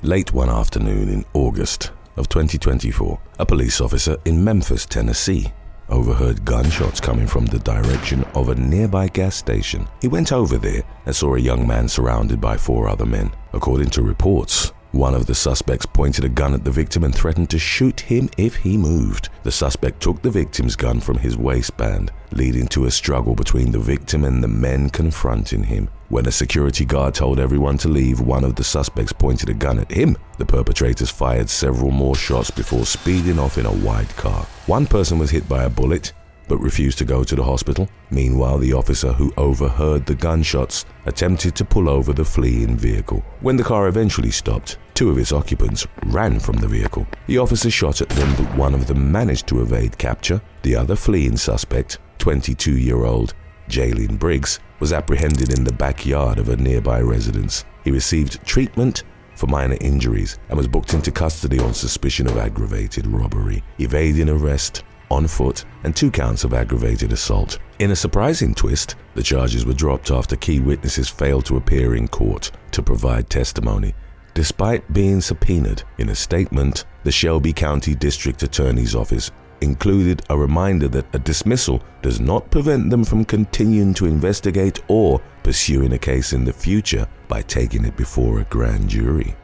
Late one afternoon in August of 2024, a police officer in Memphis, Tennessee, overheard gunshots coming from the direction of a nearby gas station. He went over there and saw a young man surrounded by 4 other men. According to reports, one of the suspects pointed a gun at the victim and threatened to shoot him if he moved. The suspect took the victim's gun from his waistband, leading to a struggle between the victim and the men confronting him. When a security guard told everyone to leave, one of the suspects pointed a gun at him. The perpetrators fired several more shots before speeding off in a white car. One person was hit by a bullet, but refused to go to the hospital. Meanwhile, the officer who overheard the gunshots attempted to pull over the fleeing vehicle. When the car eventually stopped, 2 of its occupants ran from the vehicle. The officer shot at them, but one of them managed to evade capture. The other fleeing suspect, 22-year-old Jalen Briggs, was apprehended in the backyard of a nearby residence. He received treatment for minor injuries and was booked into custody on suspicion of aggravated robbery, evading arrest on foot, and 2 counts of aggravated assault. In a surprising twist, the charges were dropped after key witnesses failed to appear in court to provide testimony, despite being subpoenaed. In a statement, the Shelby County District Attorney's Office included a reminder that a dismissal does not prevent them from continuing to investigate or pursuing a case in the future by taking it before a grand jury.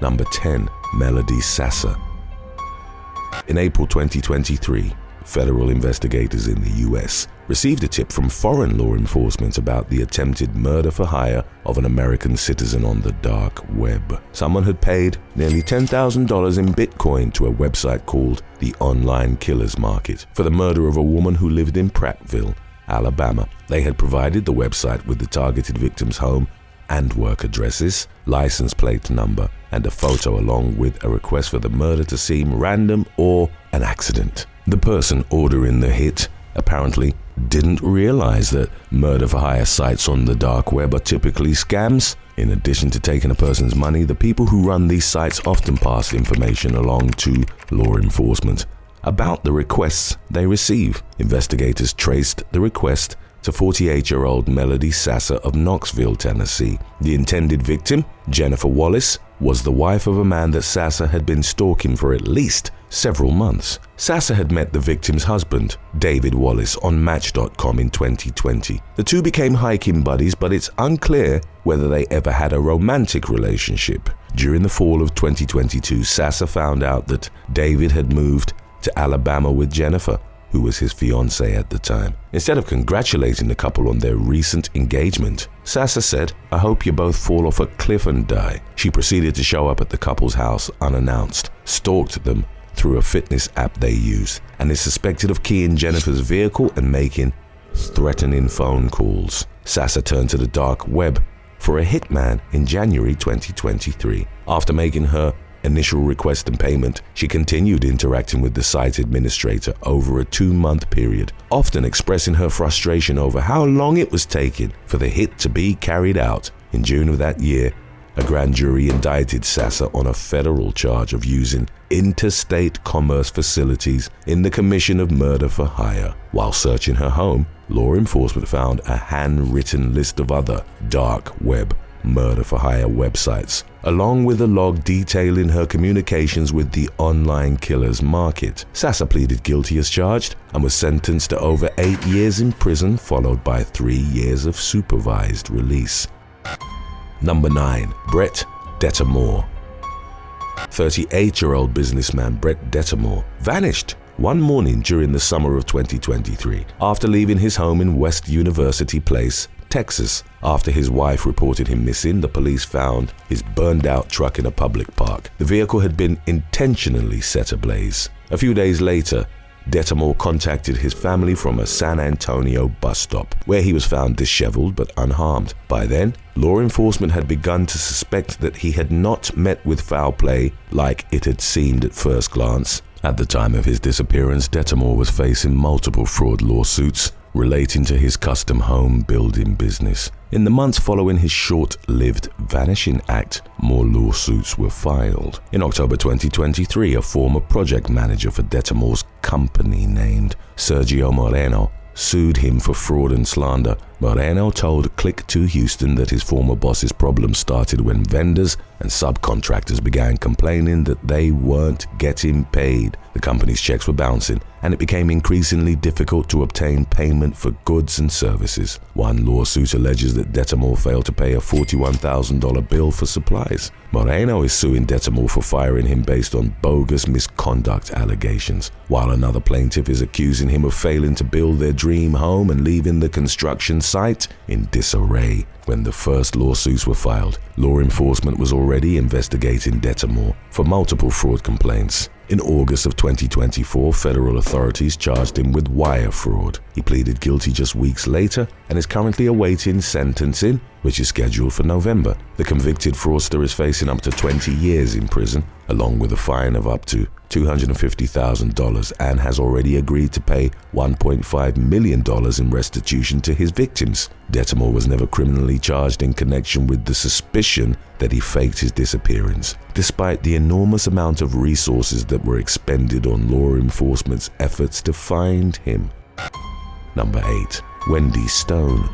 Number 10. Melody Sasser. In April 2023, federal investigators in the U.S. received a tip from foreign law enforcement about the attempted murder for hire of an American citizen on the dark web. Someone had paid nearly $10,000 in Bitcoin to a website called the Online Killers Market for the murder of a woman who lived in Prattville, Alabama. They had provided the website with the targeted victim's home and work addresses, license plate number, and a photo, along with a request for the murder to seem random or an accident. The person ordering the hit apparently didn't realize that murder-for-hire sites on the dark web are typically scams. In addition to taking a person's money, the people who run these sites often pass information along to law enforcement about the requests they receive. Investigators traced the request to 48-year-old Melody Sasser of Knoxville, Tennessee. The intended victim, Jennifer Wallace, was the wife of a man that Sasser had been stalking for at least several months. Sasser had met the victim's husband, David Wallace, on Match.com in 2020. The two became hiking buddies, but it's unclear whether they ever had a romantic relationship. During the fall of 2022, Sasser found out that David had moved to Alabama with Jennifer, who was his fiancée at the time. Instead of congratulating the couple on their recent engagement, Sasser said, "I hope you both fall off a cliff and die." She proceeded to show up at the couple's house unannounced, stalked them through a fitness app they used, and is suspected of keying Jennifer's vehicle and making threatening phone calls. Sasser turned to the dark web for a hitman in January 2023. After making her initial request and payment, she continued interacting with the site administrator over a 2-month period, often expressing her frustration over how long it was taking for the hit to be carried out. In June of that year, a grand jury indicted Sasser on a federal charge of using interstate commerce facilities in the commission of murder for hire. While searching her home, law enforcement found a handwritten list of other dark web murder-for-hire websites, along with a log detailing her communications with the online killers market. Sasser pleaded guilty as charged and was sentenced to over 8 years in prison, followed by 3 years of supervised release. Number 9. Brett Detamore. 38-year-old businessman Brett Detamore vanished one morning during the summer of 2023 after leaving his home in West University Place, Texas. After his wife reported him missing, the police found his burned-out truck in a public park. The vehicle had been intentionally set ablaze. A few days later, Detamore contacted his family from a San Antonio bus stop, where he was found disheveled but unharmed. By then, law enforcement had begun to suspect that he had not met with foul play like it had seemed at first glance. At the time of his disappearance, Detamore was facing multiple fraud lawsuits relating to his custom home building business. In the months following his short-lived vanishing act, more lawsuits were filed. In October 2023, a former project manager for Detamore's company named Sergio Moreno sued him for fraud and slander Moreno told Click 2 Houston that his former boss's problems started when vendors and subcontractors began complaining that they weren't getting paid. The company's checks were bouncing, and it became increasingly difficult to obtain payment for goods and services. One lawsuit alleges that Detamore failed to pay a $41,000 bill for supplies. Moreno is suing Detamore for firing him based on bogus misconduct allegations, while another plaintiff is accusing him of failing to build their dream home and leaving the construction site in disarray. When the first lawsuits were filed, law enforcement was already investigating Detamore for multiple fraud complaints. In August of 2024, federal authorities charged him with wire fraud. He pleaded guilty just weeks later and is currently awaiting sentencing, which is scheduled for November. The convicted fraudster is facing up to 20 years in prison, along with a fine of up to $250,000, and has already agreed to pay $1.5 million in restitution to his victims. Detamore was never criminally charged in connection with the suspicion that he faked his disappearance, despite the enormous amount of resources that were expended on law enforcement's efforts to find him. Number 8. Wendy Stone.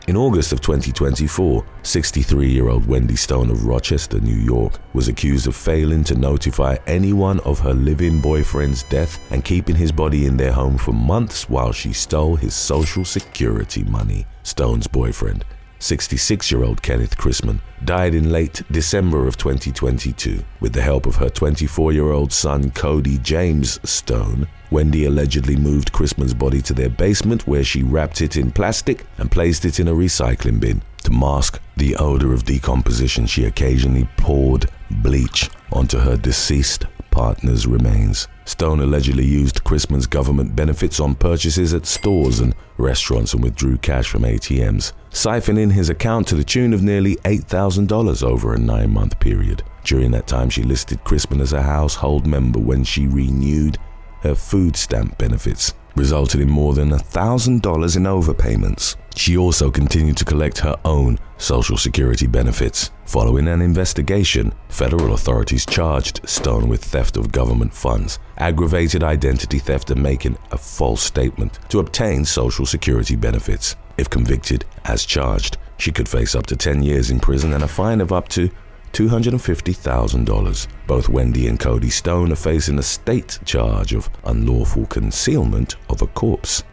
In August of 2024, 63-year-old Wendy Stone of Rochester, New York, was accused of failing to notify anyone of her live-in boyfriend's death and keeping his body in their home for months while she stole his Social Security money. Stone's boyfriend, 66-year-old Kenneth Chrisman, died in late December of 2022. With the help of her 24-year-old son Cody James Stone, Wendy allegedly moved Chrisman's body to their basement, where she wrapped it in plastic and placed it in a recycling bin. To mask the odor of decomposition, she occasionally poured bleach onto her deceased partner's remains. Stone allegedly used Chrisman's government benefits on purchases at stores and restaurants and withdrew cash from ATMs, siphoning his account to the tune of nearly $8,000 over a 9-month period. During that time, she listed Chrisman as a household member when she renewed her food stamp benefits, resulted in more than $1,000 in overpayments. She also continued to collect her own Social Security benefits. Following an investigation, federal authorities charged Stone with theft of government funds, aggravated identity theft, and making a false statement to obtain Social Security benefits. If convicted as charged, she could face up to 10 years in prison and a fine of up to $250,000. Both Wendy and Cody Stone are facing a state charge of unlawful concealment of a corpse.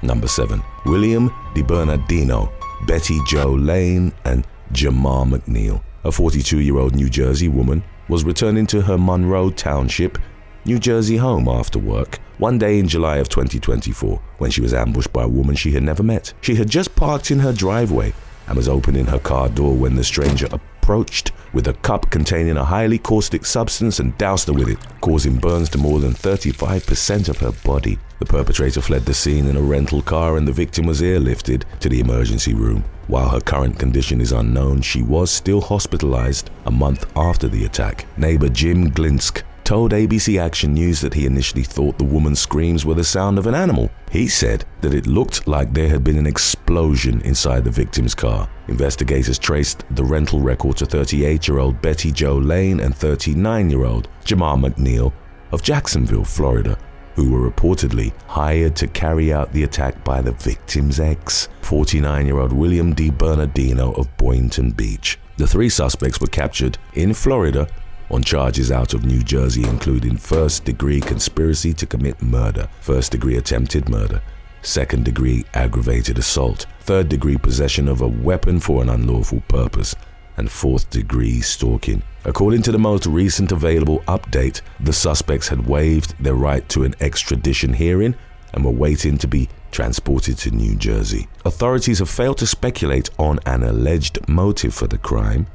Number 7. William D Bernardino, Betty Jo Lane, and Jamar McNeil. A 42-year-old New Jersey woman was returning to her Monroe Township, New Jersey home after work one day in July of 2024 when she was ambushed by a woman she had never met. She had just parked in her driveway and was opening her car door when the stranger approached with a cup containing a highly caustic substance and doused her with it, causing burns to more than 35% of her body. The perpetrator fled the scene in a rental car and the victim was airlifted to the emergency room. While her current condition is unknown, she was still hospitalized a month after the attack. Neighbor Jim Glinsk told ABC Action News that he initially thought the woman's screams were the sound of an animal. He said that it looked like there had been an explosion inside the victim's car. Investigators traced the rental record to 38-year-old Betty Jo Lane and 39-year-old Jamar McNeil of Jacksonville, Florida, who were reportedly hired to carry out the attack by the victim's ex, 49-year-old William D Bernardino of Boynton Beach. The 3 suspects were captured in Florida on charges out of New Jersey, including first-degree conspiracy to commit murder, first-degree attempted murder, second-degree aggravated assault, third-degree possession of a weapon for an unlawful purpose, and fourth-degree stalking. According to the most recent available update, the suspects had waived their right to an extradition hearing and were waiting to be transported to New Jersey. Authorities have failed to speculate on an alleged motive for the crime.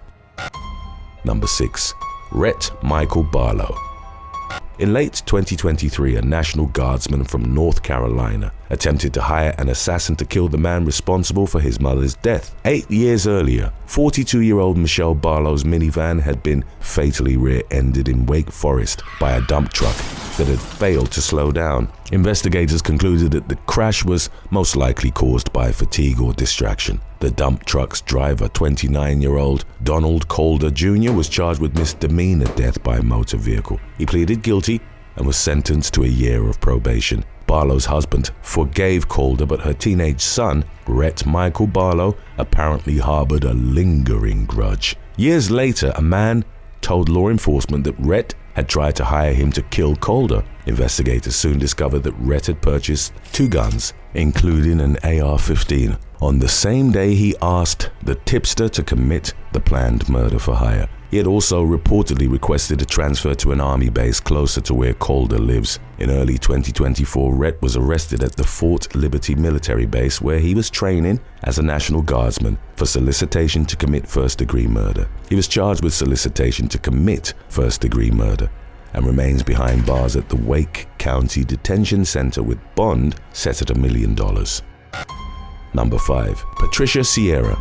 Number 6. Rhett Michael Bow. In late 2023, a National Guardsman from North Carolina attempted to hire an assassin to kill the man responsible for his mother's death. 8 years earlier, 42-year-old Michelle Barlow's minivan had been fatally rear-ended in Wake Forest by a dump truck that had failed to slow down. Investigators concluded that the crash was most likely caused by fatigue or distraction. The dump truck's driver, 29-year-old Donald Calder Jr., was charged with misdemeanor death by motor vehicle. He pleaded guilty and was sentenced to a year of probation. Barlow's husband forgave Calder, but her teenage son, Rhett Michael Bow, apparently harbored a lingering grudge. Years later, a man told law enforcement that Rhett had tried to hire him to kill Calder. Investigators soon discovered that Rhett had purchased 2 guns, including an AR-15, on the same day he asked the tipster to commit the planned murder for hire. He had also reportedly requested a transfer to an army base closer to where Calder lives. In early 2024, Rhett was arrested at the Fort Liberty military base where he was training as a National Guardsman for solicitation to commit first-degree murder. He was charged with solicitation to commit first-degree murder and remains behind bars at the Wake County Detention Center with bond set at $1 million. Number 5. Patricia Sierra.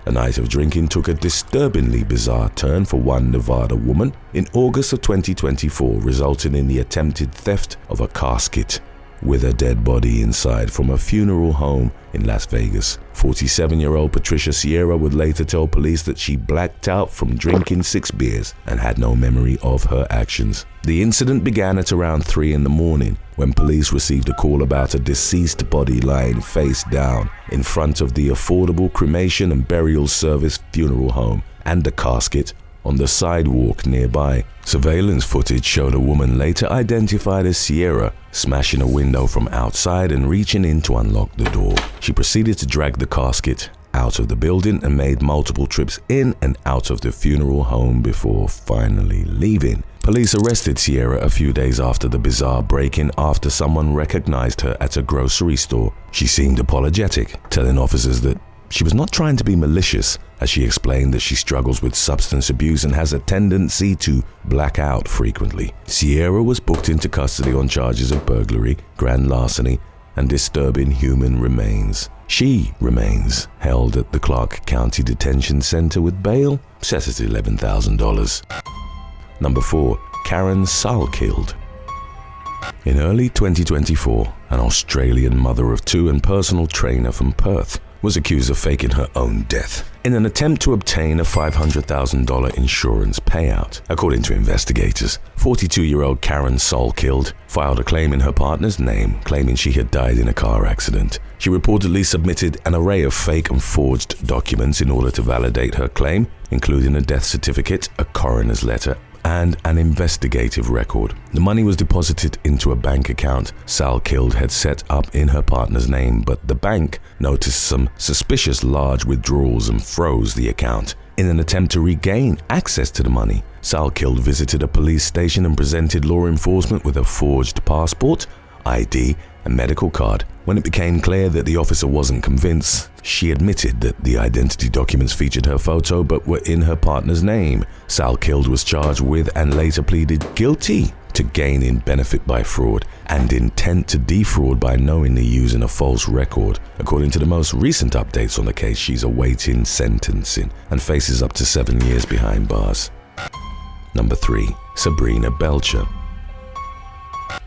A night of drinking took a disturbingly bizarre turn for one Nevada woman in August of 2024, resulting in the attempted theft of a casket with a dead body inside from a funeral home in Las Vegas. 47-year-old Patricia Sierra would later tell police that she blacked out from drinking 6 beers and had no memory of her actions. The incident began at around 3 in the morning when police received a call about a deceased body lying face down in front of the Affordable Cremation and Burial Service funeral home and a casket on the sidewalk nearby. Surveillance footage showed a woman later identified as Sierra smashing a window from outside and reaching in to unlock the door. She proceeded to drag the casket out of the building and made multiple trips in and out of the funeral home before finally leaving. Police arrested Sierra a few days after the bizarre break-in after someone recognized her at a grocery store. She seemed apologetic, telling officers that she was not trying to be malicious, as she explained that she struggles with substance abuse and has a tendency to black out frequently. Sierra was booked into custody on charges of burglary, grand larceny, and disturbing human remains. She remains held at the Clark County Detention Center with bail set at $11,000. Number 4. Karen Saulkill. In early 2024, an Australian mother of 2 and personal trainer from Perth was accused of faking her own death in an attempt to obtain a $500,000 insurance payout. According to investigators, 42-year-old Karen Saulkill filed a claim in her partner's name, claiming she had died in a car accident. She reportedly submitted an array of fake and forged documents in order to validate her claim, including a death certificate, a coroner's letter, and an investigative record. The money was deposited into a bank account Saulkill had set up in her partner's name, but the bank noticed some suspicious large withdrawals and froze the account. In an attempt to regain access to the money, Saulkill visited a police station and presented law enforcement with a forged passport, ID, and medical card. When it became clear that the officer wasn't convinced, she admitted that the identity documents featured her photo but were in her partner's name. Saulkill was charged with and later pleaded guilty to gaining benefit by fraud and intent to defraud by knowingly using a false record. According to the most recent updates on the case, she's awaiting sentencing and faces up to 7 years behind bars. Number 3. Sabrina Belisle.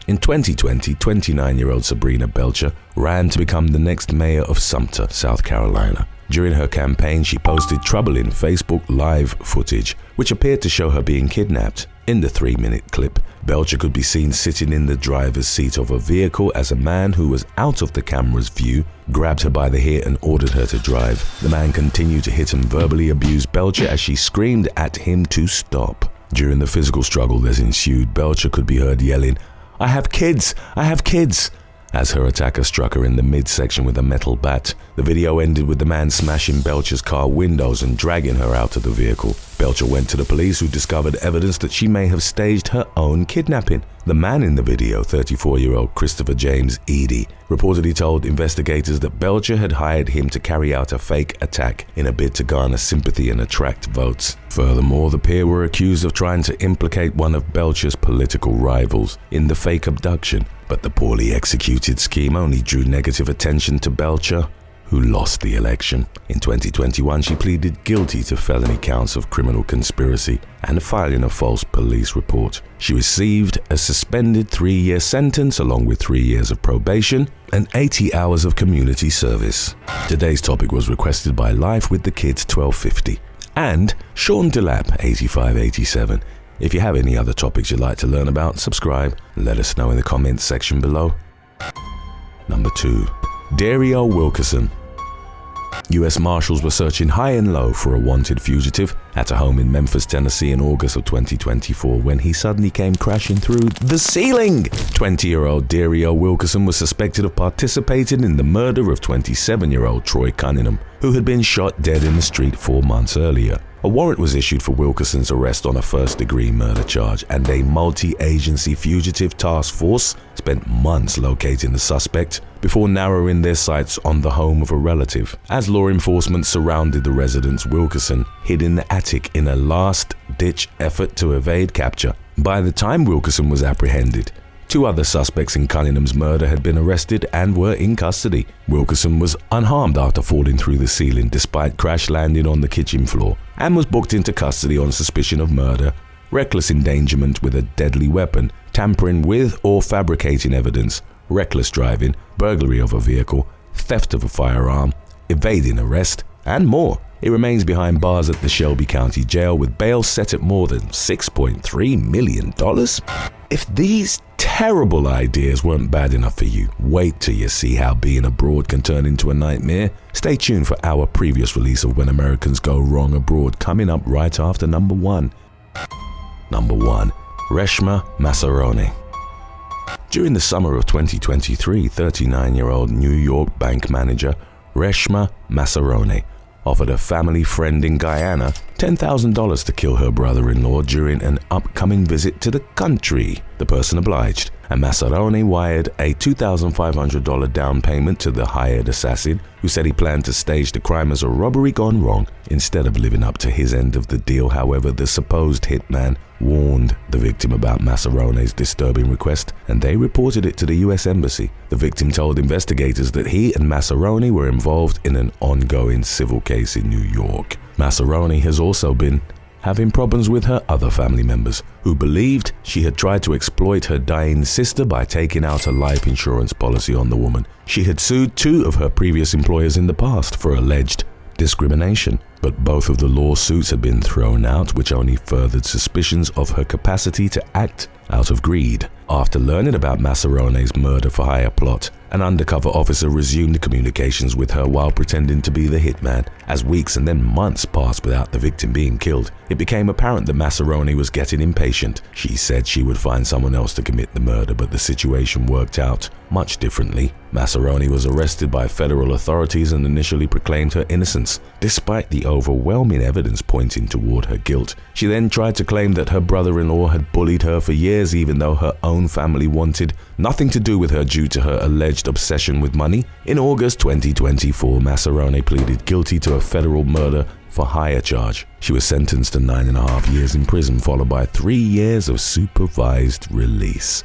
In 2020, 29-year-old Sabrina Belisle ran to become the next mayor of Sumter, South Carolina. During her campaign, she posted troubling Facebook Live footage, which appeared to show her being kidnapped. In the 3-minute clip, Belisle could be seen sitting in the driver's seat of a vehicle as a man who was out of the camera's view grabbed her by the hair and ordered her to drive. The man continued to hit and verbally abuse Belisle as she screamed at him to stop. During the physical struggle that ensued, Belisle could be heard yelling, "I have kids! I have kids!" as her attacker struck her in the midsection with a metal bat. The video ended with the man smashing Belisle's car windows and dragging her out of the vehicle. Belisle went to the police, who discovered evidence that she may have staged her own kidnapping. The man in the video, 34-year-old Christopher James Eady, reportedly told investigators that Belisle had hired him to carry out a fake attack in a bid to garner sympathy and attract votes. Furthermore, the pair were accused of trying to implicate one of Belisle's political rivals in the fake abduction, but the poorly executed scheme only drew negative attention to Belisle, who lost the election. In 2021, she pleaded guilty to felony counts of criminal conspiracy and filing a false police report. She received a suspended 3-year sentence along with 3 years of probation and 80 hours of community service. Today's topic was requested by Life with the Kids 1250 and Sean Delap 8587. If you have any other topics you'd like to learn about, subscribe and let us know in the comments section below. Number 2. Dariel Wilkerson. U.S. Marshals were searching high and low for a wanted fugitive at a home in Memphis, Tennessee in August of 2024 when he suddenly came crashing through the ceiling. 20-year-old Dariel Wilkerson was suspected of participating in the murder of 27-year-old Troy Cunningham, who had been shot dead in the street 4 months earlier. A warrant was issued for Wilkerson's arrest on a first-degree murder charge, and a multi-agency fugitive task force spent months locating the suspect before narrowing their sights on the home of a relative. As law enforcement surrounded the residence, Wilkerson hid in the attic in a last-ditch effort to evade capture. By the time Wilkerson was apprehended, 2 other suspects in Cunningham's murder had been arrested and were in custody. Wilkerson was unharmed after falling through the ceiling despite crash landing on the kitchen floor, and was booked into custody on suspicion of murder, reckless endangerment with a deadly weapon, tampering with or fabricating evidence, reckless driving, burglary of a vehicle, theft of a firearm, evading arrest, and more. He remains behind bars at the Shelby County Jail with bail set at more than $6.3 million. If these terrible ideas weren't bad enough for you, wait till you see how being abroad can turn into a nightmare. Stay tuned for our previous release of When Americans Go Wrong Abroad, coming up right after number 1. Number 1. Rashma Masseron. During the summer of 2023, 39-year-old New York bank manager Rashma Masseron offered a family friend in Guyana $10,000 to kill her brother-in-law during an upcoming visit to the country. The person obliged, and Masseron wired a $2,500 down payment to the hired assassin, who said he planned to stage the crime as a robbery gone wrong instead of living up to his end of the deal. However, the supposed hitman warned the victim about Masseron's disturbing request, and they reported it to the U.S. Embassy. The victim told investigators that he and Masseron were involved in an ongoing civil case in New York. Masseron has also been having problems with her other family members, who believed she had tried to exploit her dying sister by taking out a life insurance policy on the woman. She had sued 2 of her previous employers in the past for alleged discrimination, but both of the lawsuits had been thrown out, which only furthered suspicions of her capacity to act out of greed. After learning about Masseron's murder-for-hire plot, an undercover officer resumed communications with her while pretending to be the hitman. As weeks and then months passed without the victim being killed, it became apparent that Masseron was getting impatient. She said she would find someone else to commit the murder, but the situation worked out much differently. Masseron was arrested by federal authorities and initially proclaimed her innocence, despite the overwhelming evidence pointing toward her guilt. She then tried to claim that her brother-in-law had bullied her for years, even though her own family wanted nothing to do with her due to her alleged obsession with money. In August 2024, Masseron pleaded guilty to a federal murder-for-hire charge. She was sentenced to 9.5 years in prison, followed by 3 years of supervised release.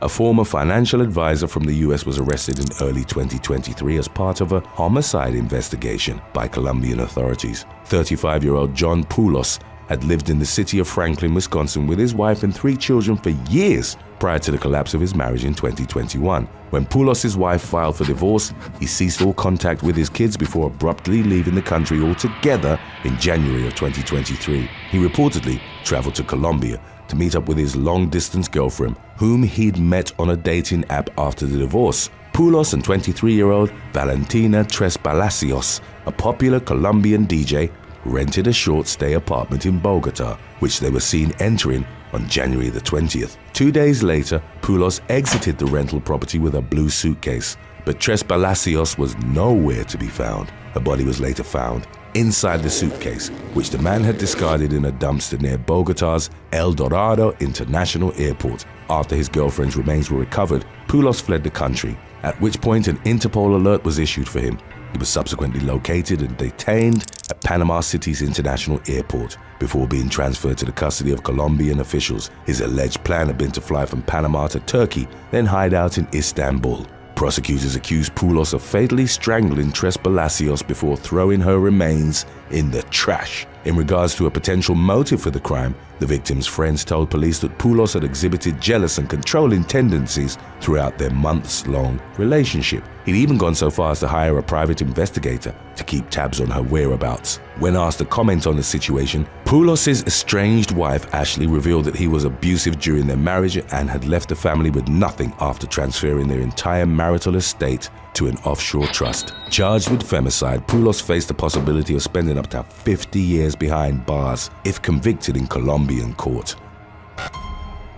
A former financial advisor from the U.S. was arrested in early 2023 as part of a homicide investigation by Colombian authorities. 35-year-old John Poulos had lived in the city of Franklin, Wisconsin with his wife and 3 children for years prior to the collapse of his marriage in 2021. When Poulos' wife filed for divorce, he ceased all contact with his kids before abruptly leaving the country altogether in January of 2023. He reportedly traveled to Colombia to meet up with his long-distance girlfriend, whom he'd met on a dating app after the divorce. Poulos and 23-year-old Valentina Tres Palacios, a popular Colombian DJ, rented a short-stay apartment in Bogota, which they were seen entering on January the 20th. 2 days later, Poulos exited the rental property with a blue suitcase, but Tres Palacios was nowhere to be found. Her body was later found inside the suitcase, which the man had discarded in a dumpster near Bogota's El Dorado International Airport. After his girlfriend's remains were recovered, Poulos fled the country, at which point an Interpol alert was issued for him. He was subsequently located and detained at Panama City's International Airport before being transferred to the custody of Colombian officials. His alleged plan had been to fly from Panama to Turkey, then hide out in Istanbul. Prosecutors accused Poulos of fatally strangling Tres Palacios before throwing her remains in the trash. In regards to a potential motive for the crime, the victim's friends told police that Poulos had exhibited jealous and controlling tendencies throughout their months-long relationship. He'd even gone so far as to hire a private investigator to keep tabs on her whereabouts. When asked to comment on the situation, Poulos' estranged wife Ashley revealed that he was abusive during their marriage and had left the family with nothing after transferring their entire marital estate to an offshore trust. Charged with femicide, Poulos faced the possibility of spending up to 50 years behind bars if convicted in Colombian court.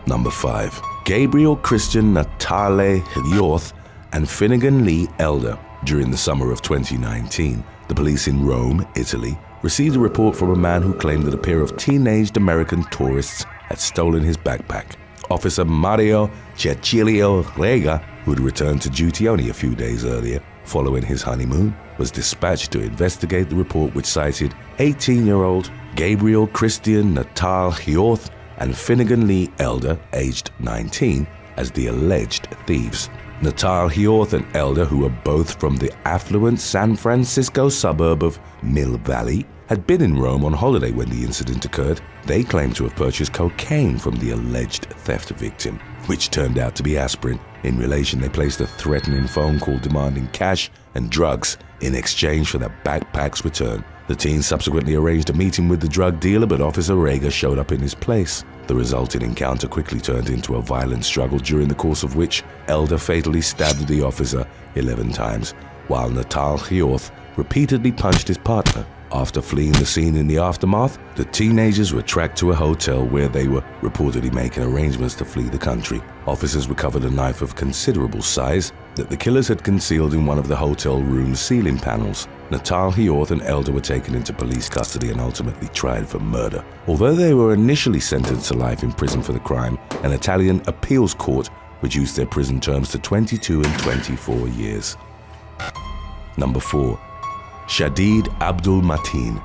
Number 5. Gabriel Christian, Natale Hior, and Finegan Lee Elder. During the summer of 2019, the police in Rome, Italy, received a report from a man who claimed that a pair of teenaged American tourists had stolen his backpack. Officer Mario Cecilio Rega, who had returned to duty only a few days earlier following his honeymoon, was dispatched to investigate the report, which cited 18-year-old Gabriel Christian, Natale Hior, and Finegan Lee Elder, aged 19, as the alleged thieves. Natale Hior and Elder, who were both from the affluent San Francisco suburb of Mill Valley, had been in Rome on holiday when the incident occurred. They claimed to have purchased cocaine from the alleged theft victim, which turned out to be aspirin. In relation, they placed a threatening phone call demanding cash and drugs in exchange for the backpack's return. The teens subsequently arranged a meeting with the drug dealer, but Officer Rega showed up in his place. The resulting encounter quickly turned into a violent struggle, during the course of which Elder fatally stabbed the officer 11 times, while Natale Hior repeatedly punched his partner. After fleeing the scene in the aftermath, the teenagers were tracked to a hotel where they were reportedly making arrangements to flee the country. Officers recovered a knife of considerable size that the killers had concealed in one of the hotel room's ceiling panels. Natale Hior and Elder were taken into police custody and ultimately tried for murder. Although they were initially sentenced to life in prison for the crime, an Italian appeals court reduced their prison terms to 22 and 24 years. Number 4. Shadid Abdul Matin.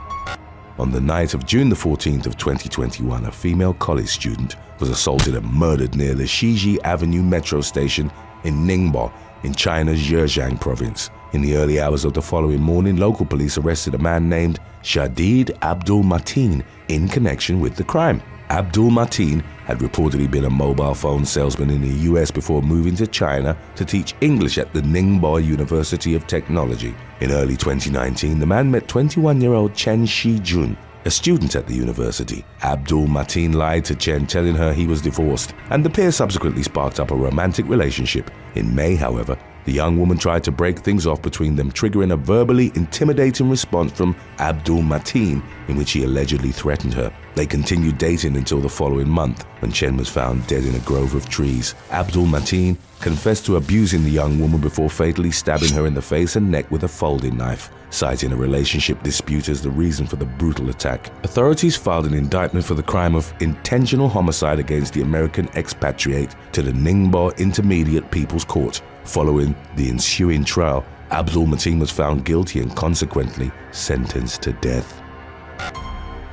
On the night of June the 14th of 2021, a female college student was assaulted and murdered near the Shiji Avenue metro station in Ningbo in China's Zhejiang province. In the early hours of the following morning, local police arrested a man named Shadid Abdul Matin in connection with the crime. Abdul Matin had reportedly been a mobile phone salesman in the US before moving to China to teach English at the Ningbo University of Technology. In early 2019, the man met 21-year-old Chen Shijun, a student at the university. Abdul Matin lied to Chen, telling her he was divorced, and the pair subsequently sparked up a romantic relationship. In May, however, the young woman tried to break things off between them, triggering a verbally intimidating response from Abdul Matin, in which he allegedly threatened her. They continued dating until the following month, when Chen was found dead in a grove of trees. Abdul Matin confessed to abusing the young woman before fatally stabbing her in the face and neck with a folding knife, citing a relationship dispute as the reason for the brutal attack. Authorities filed an indictment for the crime of intentional homicide against the American expatriate to the Ningbo Intermediate People's Court. Following the ensuing trial, Abdul Matin was found guilty and consequently sentenced to death.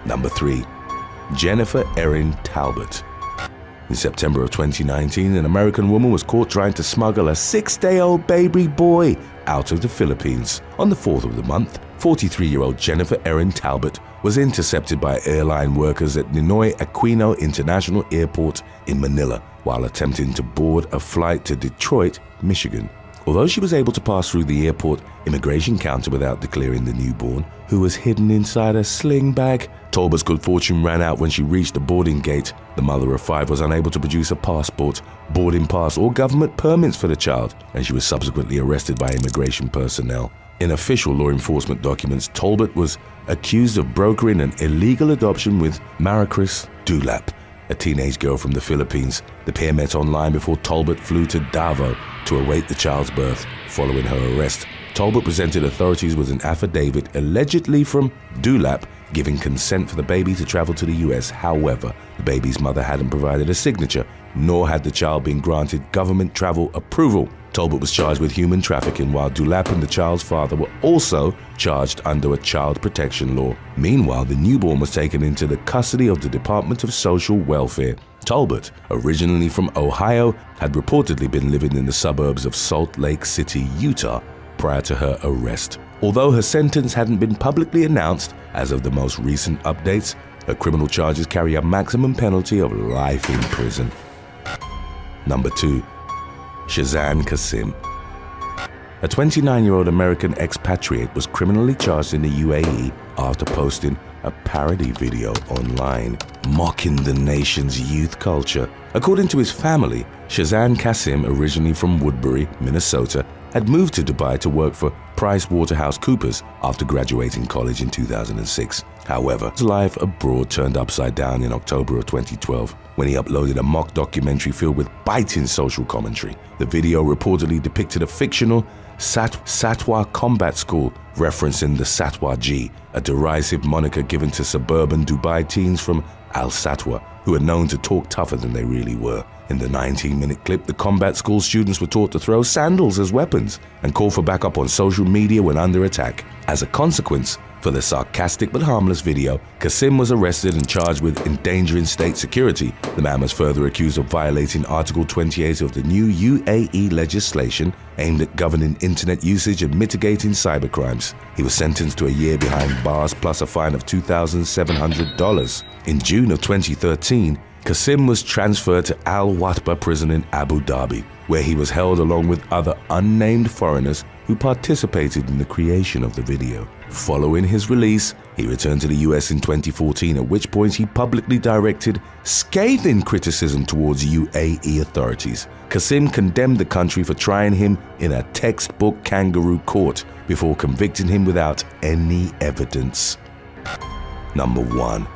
Number 3. Jennifer Erin Talbert. In September of 2019, an American woman was caught trying to smuggle a 6-day-old baby boy out of the Philippines. On the 4th of the month, 43-year-old Jennifer Erin Talbert was intercepted by airline workers at Ninoy Aquino International Airport in Manila while attempting to board a flight to Detroit, Michigan. Although she was able to pass through the airport immigration counter without declaring the newborn, who was hidden inside a sling bag, Talbert's good fortune ran out when she reached the boarding gate. The mother of 5 was unable to produce a passport, boarding pass, or government permits for the child, and she was subsequently arrested by immigration personnel. In official law enforcement documents, Talbert was accused of brokering an illegal adoption with Maricris Dulap, a teenage girl from the Philippines. The pair met online before Talbert flew to Davao to await the child's birth. Following her arrest, Talbert presented authorities with an affidavit allegedly from Dulap giving consent for the baby to travel to the US. However, the baby's mother hadn't provided a signature, nor had the child been granted government travel approval. Talbert was charged with human trafficking, while Dulap and the child's father were also charged under a child protection law. Meanwhile, the newborn was taken into the custody of the Department of Social Welfare. Talbert, originally from Ohio, had reportedly been living in the suburbs of Salt Lake City, Utah, prior to her arrest. Although her sentence hadn't been publicly announced as of the most recent updates, her criminal charges carry a maximum penalty of life in prison. Number 2. Shayan Kacim. A 29-year-old American expatriate was criminally charged in the UAE after posting a parody video online, mocking the nation's youth culture. According to his family, Shayan Kacim, originally from Woodbury, Minnesota, had moved to Dubai to work for PricewaterhouseCoopers after graduating college in 2006. However, his life abroad turned upside down in October of 2012 when he uploaded a mock documentary filled with biting social commentary. The video reportedly depicted a fictional Satwa combat school referencing the Satwa G, a derisive moniker given to suburban Dubai teens from Al Satwa, who are known to talk tougher than they really were. In the 19-minute clip, the combat school students were taught to throw sandals as weapons and call for backup on social media when under attack. As a consequence, for the sarcastic but harmless video, Kacim was arrested and charged with endangering state security. The man was further accused of violating Article 28 of the new UAE legislation aimed at governing internet usage and mitigating cybercrimes. He was sentenced to a year behind bars plus a fine of $2,700. In June of 2013, Kacim was transferred to Al Watba prison in Abu Dhabi, where he was held along with other unnamed foreigners who participated in the creation of the video. Following his release, he returned to the US in 2014, at which point he publicly directed scathing criticism towards UAE authorities. Kacim condemned the country for trying him in a textbook kangaroo court before convicting him without any evidence. Number 1.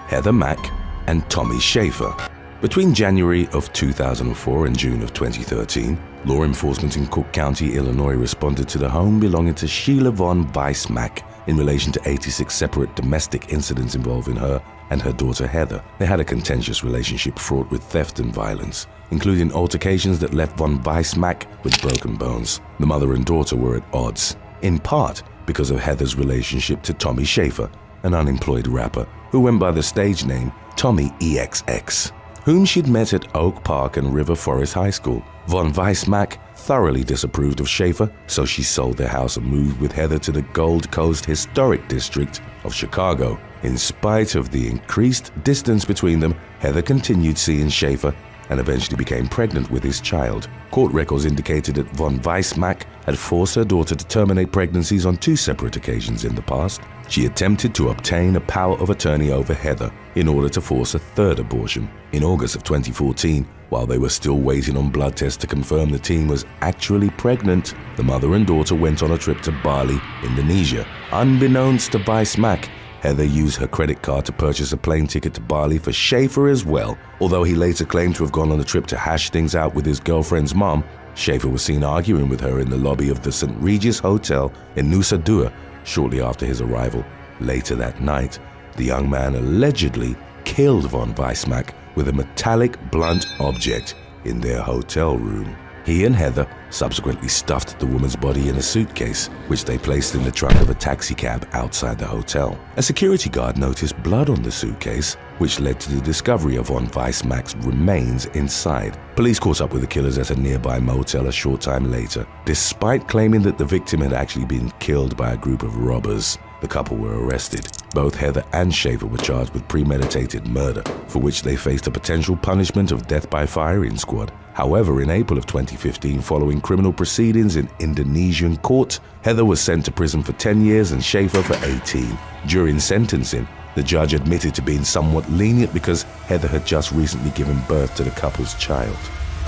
Heather Mack and Tommy Schaefer. Between January of 2004 and June of 2013, law enforcement in Cook County, Illinois responded to the home belonging to Sheila Von Weiss Mack in relation to 86 separate domestic incidents involving her and her daughter Heather. They had a contentious relationship fraught with theft and violence, including altercations that left Von Weiss Mack with broken bones. The mother and daughter were at odds, in part because of Heather's relationship to Tommy Schaefer, an unemployed rapper who went by the stage name Tommy EXX, whom she'd met at Oak Park and River Forest High School. Von Weiss Mack thoroughly disapproved of Schaefer, so she sold their house and moved with Heather to the Gold Coast Historic District of Chicago. In spite of the increased distance between them, Heather continued seeing Schaefer and eventually became pregnant with his child. Court records indicated that Von Weiss Mack had forced her daughter to terminate pregnancies on 2 separate occasions in the past. She attempted to obtain a power of attorney over Heather in order to force a 3rd abortion. In August of 2014, while they were still waiting on blood tests to confirm the teen was actually pregnant, the mother and daughter went on a trip to Bali, Indonesia. Unbeknownst to Weiss Mack, Heather used her credit card to purchase a plane ticket to Bali for Schaefer as well. Although he later claimed to have gone on the trip to hash things out with his girlfriend's mom, Schaefer was seen arguing with her in the lobby of the St. Regis Hotel in Nusa Dua shortly after his arrival. Later that night, the young man allegedly killed Von Weiss Mack with a metallic blunt object in their hotel room. He and Heather subsequently stuffed the woman's body in a suitcase, which they placed in the trunk of a taxicab outside the hotel. A security guard noticed blood on the suitcase, which led to the discovery of Von Weiss Mack's remains inside. Police caught up with the killers at a nearby motel a short time later. Despite claiming that the victim had actually been killed by a group of robbers, the couple were arrested. Both Heather and Schaefer were charged with premeditated murder, for which they faced a potential punishment of death by firing squad. However, in April of 2015, following criminal proceedings in Indonesian court, Heather was sent to prison for 10 years and Schaefer for 18. During sentencing, the judge admitted to being somewhat lenient because Heather had just recently given birth to the couple's child.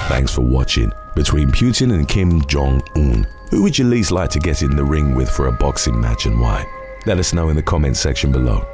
Thanks for watching. Between Putin and Kim Jong-un, who would you least like to get in the ring with for a boxing match and why? Let us know in the comments section below.